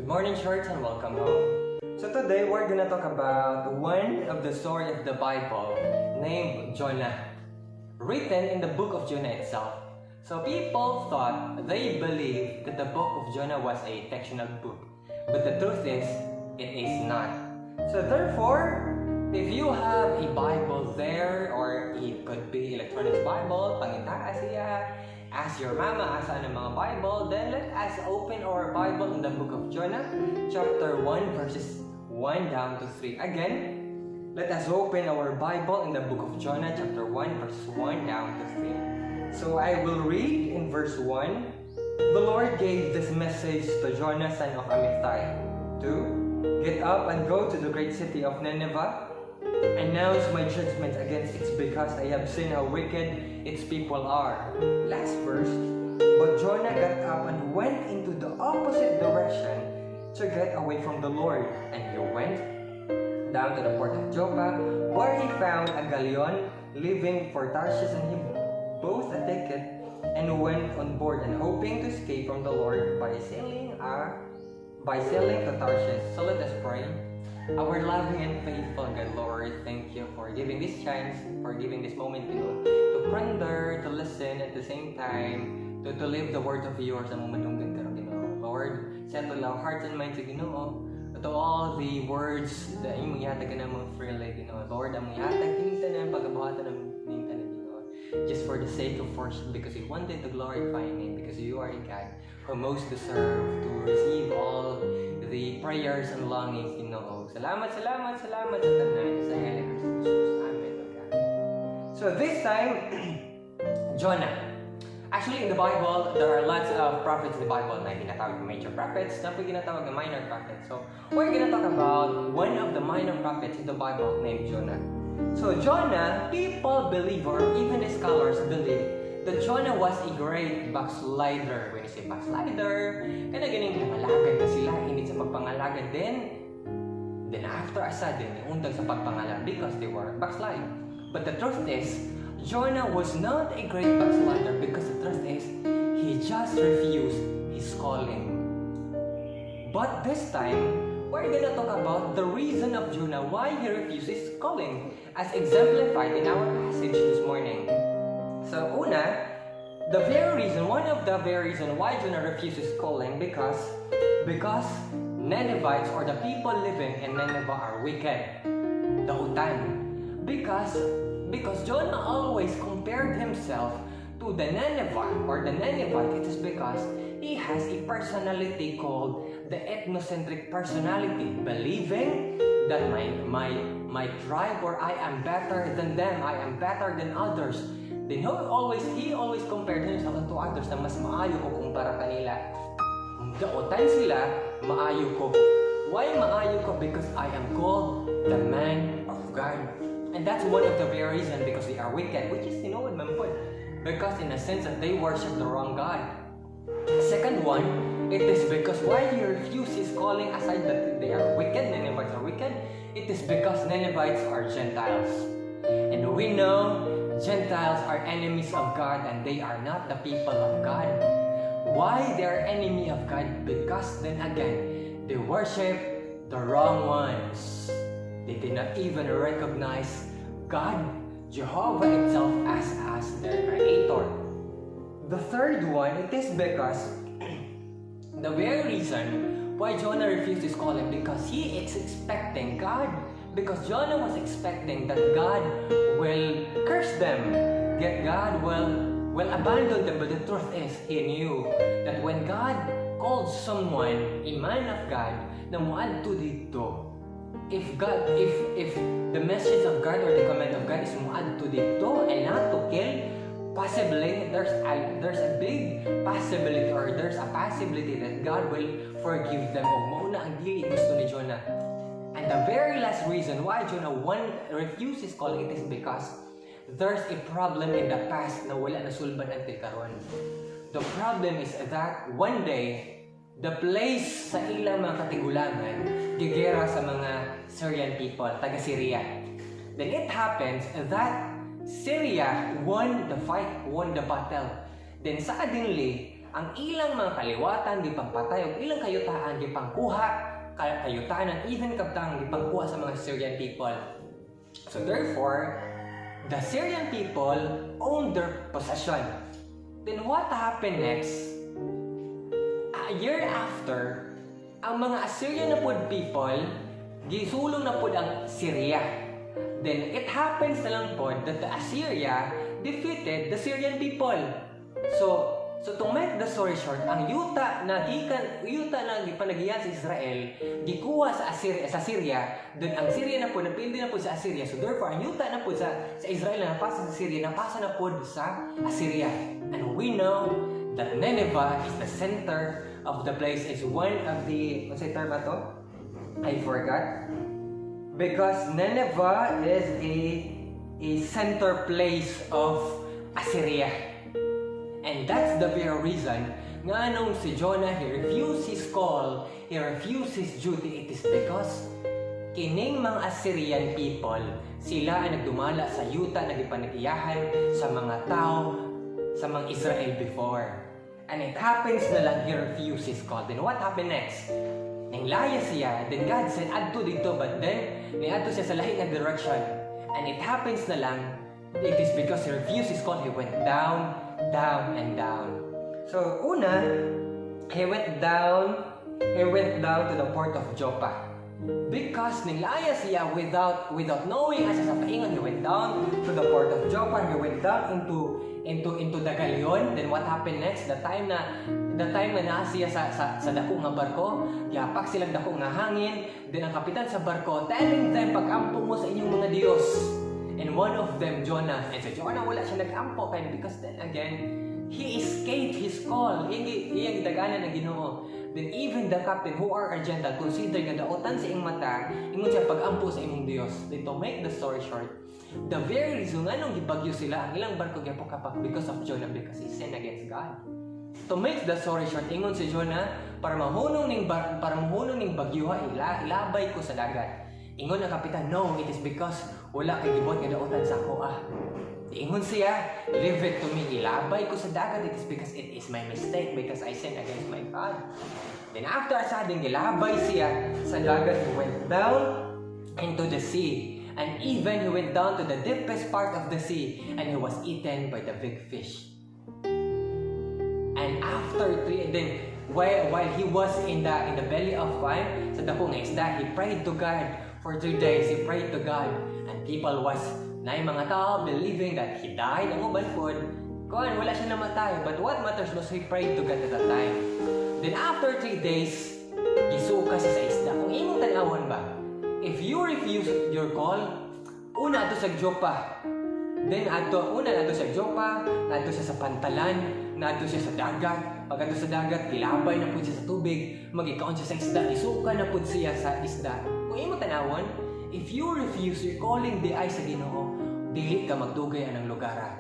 Good morning, church, and welcome home. So today we're gonna talk about one of the story of the Bible named Jonah, written in the book of Jonah itself. So people thought, they believed that the book of Jonah was a fictional book, but the truth is, it is not. So therefore, if you have a Bible there, or it could be electronic Bible, pangita siya, ask your mama, asa ang mga Bible, then let us open our Bible in the book of Jonah, chapter 1, verses 1 down to 3. Again, let us open our Bible in the book of Jonah, chapter 1, verses 1 down to 3. So I will read in verse 1. The Lord gave this message to Jonah, son of Amittai, to get up and go to the great city of Nineveh, announce my judgment against it, because I have seen how wicked its people are. Last verse. But Jonah got up and went into the opposite direction to get away from the Lord. And he went down to the port of Joppa, where he found a galleon leaving for Tarshish, and he bought a ticket and went on board, and hoping to escape from the Lord by sailing to Tarshish. So let us pray. Our loving and faithful God, Lord, thank you for giving this chance, for giving this moment, to ponder, to listen, at the same time, to live the word of yours ang mamadunggan ka, Lord, settle our hearts and minds, to all the words that yung mayatag ka naman freely, Lord, ang mayatag kinita na pagkabuhatan ng ninta na, just for the sake of worship, because we wanted to glorify your name, because you are a God who most deserve to receive all the prayers and longings, Salamat sa tanan, sa Healing Jesus. Amen, God. So this time, Jonah. Actually, in the Bible, there are lots of prophets in the Bible na ginatawag na major prophets, na ginatawag na minor prophets. So, we're gonna talk about one of the minor prophets in the Bible named Jonah. So, Jonah, people believe, or even the scholars believe, that Jonah was a great backslider. When you say backslider, kaya ganing nangalagad na sila, hindi sa pagpangalagad din. Then after a sudden, undag sa pagpangalan because they were backslide. But the truth is, Jonah was not a great backslider, because the truth is, he just refused his calling. But this time, we're gonna talk about the reason of Jonah, why he refused his calling, as exemplified in our passage this morning. So una, one of the very reason why Jonah refused his calling, because Ninevites, or the people living in Nineveh, are wicked. The utan. Because Jonah always compared himself to the Ninevite, or the Ninevite. It is because he has a personality called the ethnocentric personality, believing that my tribe, or I am better than them, I am better than others. Then he always compared himself to others na mas maayo ko kumpara kanila. Dautan sila, maayo ko. Why maayo ko? Because I am called the man of God. And that's one of the very reasons, because they are wicked, which is, because in a sense that they worship the wrong God. Second one, it is because why he refused his calling, aside that they are wicked, Ninevites are wicked, it is because Ninevites are Gentiles. And we know Gentiles are enemies of God, and they are not the people of God. Why they are enemy of God? Because then again, they worship the wrong ones. They did not even recognize God, Jehovah itself, as their creator. The third one, it is because the very reason why Jonah refused his calling, because he is expecting God, because Jonah was expecting that God will curse them, that God will abandon them. But the truth is, he knew that when God called someone a man of God, na muadto dito, if the message of God or the command of God is muadto dito and not to kill, possibly there's a big possibility, or there's a possibility that God will forgive them. O mauna ang dili gusto ni Jonah. And the very last reason why Jonah refused his calling, it is because there's a problem in the past na wala nasulban until karon. The problem is that one day, the place sa ilang mga katigulangan, gigera sa mga Syrian people, taga Syria. Then it happens that Syria won the fight, won the battle. Then suddenly, ang ilang mga kaliwatan gipangpatay ug ilang kayutaan gipangkuha kayutanan even kabtang gipangkuha sa mga Syrian people. So therefore, the Syrian people owned their possession. Then what happened next? A year after, ang mga Assyrian na pod people gisulong na pod ang Syria. Then it happens na lang pod that the Assyria defeated the Syrian people. So to make the story short, ang yuta na gipanagiyan sa Israel gikuha sa Syria, then ang Syria na po napindi na po sa Assyria. So therefore, ang yuta na po sa Israel na napasa sa Syria, napasa na po sa Assyria. And we know that Nineveh is the center of the place. It's one of the, what's the term ba to? I forgot. Because Nineveh is a center place of Assyria. And that's the very reason nga nung si Jonah, he refused his call, he refused his duty. It is because kining mga Assyrian people, sila ay nagdumala sa yuta na gipanagiyahan sa mga tao, sa mga Israel before. And it happens na lang he refused his call. Then what happened next? Nanglaya siya, then God said, adto dito, but then, niadto siya sa lahi na direction. And it happens na lang, it is because he refused his call, he went down, and down. So, una, he went down to the port of Joppa. Because nanglaya siya without knowing asa sa paingon, he went down to the port of Joppa, he went down into the galleon. Then what happened next? The time na naa siya sa dako nga barko, yapak silang dako nga hangin. Then ang kapitan sa barko telling them, pag-ampo mo sa inyong mga Diyos. And one of them, Jonah. And so Jonah wala siya nag-ampo kaya because then again, he escaped his call. Iyang daganan ng Ginoo. Then even the captain who are a gentle, consider nga daotan sa iyong mata, ingon siya pag-ampo sa imong Dios. Then to make the story short, the very reason nga nung gibagyo sila, ang ilang barko gyapon kapag because of Jonah, because he sinned against God. To make the story short, ingon si Jonah, para mahunong ning bagyo ilabay ko sa dagat. Ingon ang kapitan, no, it is because wala kay gibot nga daotan sa ako Ingon siya, leave it to me, ilabay ko sa dagat, it is because it is my mistake, because I sinned against my God. Then after asading ilabay siya sa dagat, he went down into the sea. And even he went down to the deepest part of the sea, and he was eaten by the big fish. And after while he was in the belly of wine, sa dako nga isda, he prayed to God for 3 days. He prayed to God, and people was na mga tao believing that he died. Ang uban pod, wala siya namatay. But what matters was he prayed to God at that time. Then after 3 days, gisuka siya sa isda. Kung imong tanawon ba, if you refuse your call, una ato sa Joppa. Then una ato sa Joppa, ato siya sa pantalan, ato siya sa dagat. Pag ato sa dagat, ilabay na po siya sa tubig, mag-ikaon siya sa isda, isuka na po siya sa isda. Kung imong tanawon, if you refuse your calling di ay sa Ginoo, dili ka magdugay anang lugar.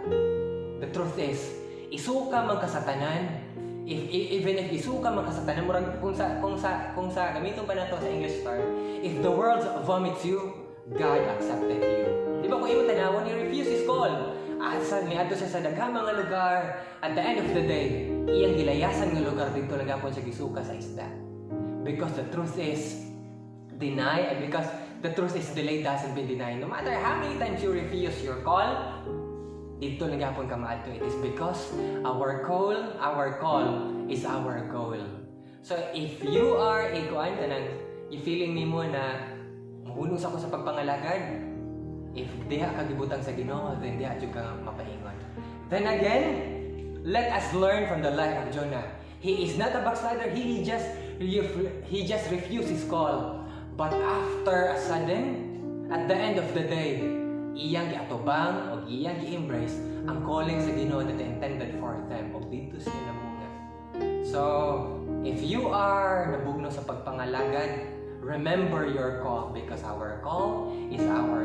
The truth is, isuka man ka sa tanan, even if isuka man ka sa tanan, murag kung sa gamiton pa nato sa English term, if the world vomits you, God accepted you. Di ba kung imong tanawon, he refused his call. Niadto siya sa daghang mga lugar. At the end of the day, iyang gilayasan nga lugar dito lagapon siya gisuka sa isda. Because the truth is, because the truth is delayed doesn't mean denied. No matter how many times you refuse your call, dito nagapon ka maadto. It is because our call is our goal. So if you are you feeling nimo na mahulong sa ko sa pagpangalagad, if diha ka gibutang sa Ginoo, then diha jud ka mapaingon. Then again, let us learn from the life of Jonah. He is not a backslider. He just refused his call. But after a sudden, at the end of the day, iyang giatubang o iyang gi-embrace ang calling sa Ginoo that intended for them o dito siya namunga. So, if you are nabugno sa pagpangalagad, remember your call because our call is our